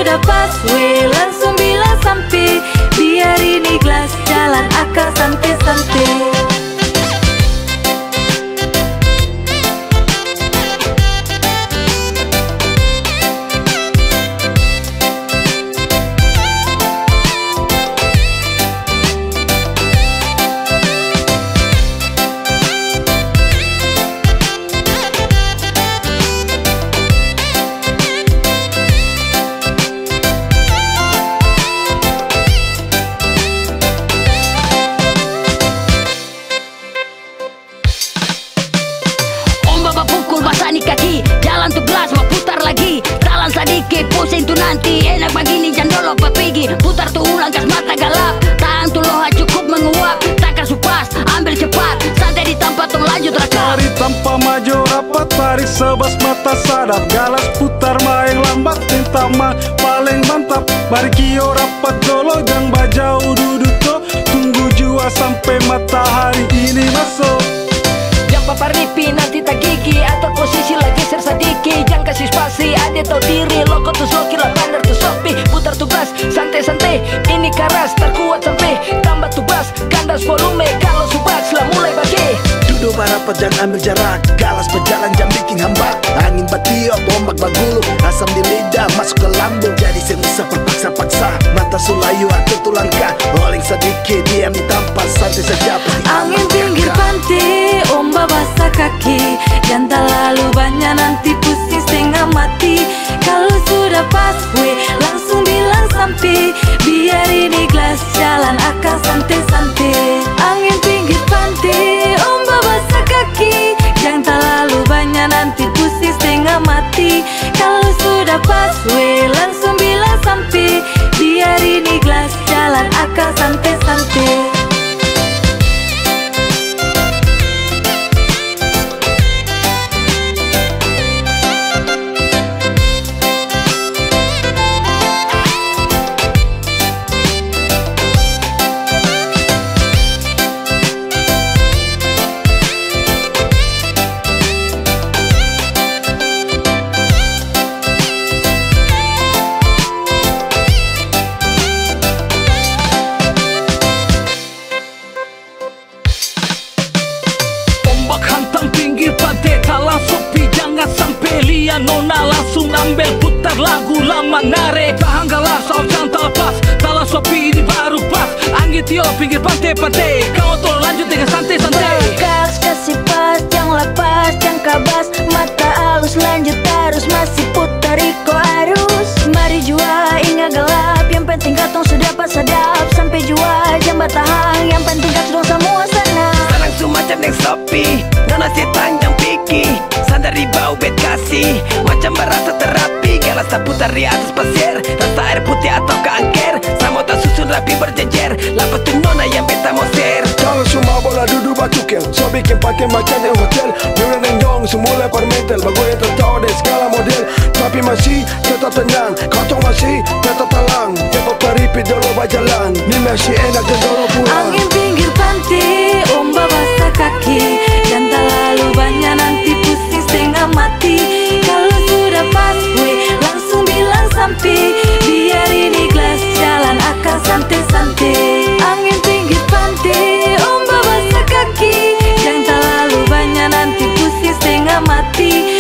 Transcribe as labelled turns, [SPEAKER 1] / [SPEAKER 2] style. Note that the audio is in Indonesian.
[SPEAKER 1] sudah pas we, langsung bilang sampai. Biar ini gelas jalan akal santai-santai.
[SPEAKER 2] Kaki, jalan tuh gelas mau putar lagi. Jalan sedikit pusing tuh nanti. Enak begini jangan dolo pergi. Putar tuh ulang gas mata galap. Tahan tuh loha cukup menguap. Takkan supas, ambil cepat. Santai di tempat tuh lanjut raka.
[SPEAKER 3] Tarik tanpa maju rapat, tarik sebas mata sadap. Galas putar main lambat, tinta paling mantap. Mari kio rapat dolo, jangan bajau duduk to. Tunggu jua sampai matahari ini masuk.
[SPEAKER 4] Paparipi nanti tak gigi atau posisi lagi sersadiki. Jangan kasih spasi, ada tau diri. Loko tuh soki, lah bandar tuh sopi. Putar tuh gas, santai-santai. Ini karas, terkuat sampai. Tambah tuh bass, kandas volume. Kalau subas, lah mulai bagi.
[SPEAKER 5] Duduk barapat jangan ambil jarak. Galas berjalan jam bikin hamba. Angin batiok, ombak bagulu. Asam di lidah, masuk ke lambung. Jadi serusa perpaksa-paksa. Mata sulayu atau tulangkah. Rolling sedikit, diam di tempat. Santai saja.
[SPEAKER 1] Angin pinggir pantai, ombak basah kaki. Jangan terlalu banyak nanti pusing setengah mati. Kalau sudah pas we, langsung bilang sampai. Biar ini gelas jalan akal santai-santai. Angin pinggir pantai, ombak basah kaki. Jangan terlalu banyak nanti pusing setengah mati. Kalau sudah pas we, langsung bilang sampai. Biar ini gelas jalan akal santai-santai.
[SPEAKER 4] Nona langsung ambil putar lagu lama nare. Tahan galas, soal jangan terlepas. Talah sopi ini baru pas. Angin tio pinggir pantai-pantai. Kau tolong lanjut dengan santai-santai.
[SPEAKER 1] Gas kasih pas, jangan lepas, jangan kabas. Mata halus lanjut terus, masih putar iko arus. Mari jua ingat gelap, yang penting katong sudah pas sadap. Sampai jua jam bertahan, yang penting katong semua sana.
[SPEAKER 5] Sarang semacam yang sopi, nona setan yang picky. Sandar di bau bed kasih, macam berasa terapi. Galas tak putar di atas pasir, rasa air putih atau keangker. Sama tak susun rapi berjejer, lapas tu nona yang beta mau share.
[SPEAKER 6] Kalau semua bola duduk bacukel, so bikin pakai macam yang hotel. Nuna nengjong semula parmental, bagus yang tertawa dari segala model. Tapi masih tetap tenang, katong masih tetap talang. Cepat peripi dulu berjalan, ni masih enak dan dulu pulang.
[SPEAKER 1] Angin pinggir pantai, ombak basah kaki. Jangan terlalu banyak nanti pusing setengah mati. Kalau sudah pas we, langsung bilang sampai. Biar ini gelas jalan akal santai-santai. Angin pinggir pantai, ombak basah kaki. Jangan terlalu banyak nanti pusing setengah mati.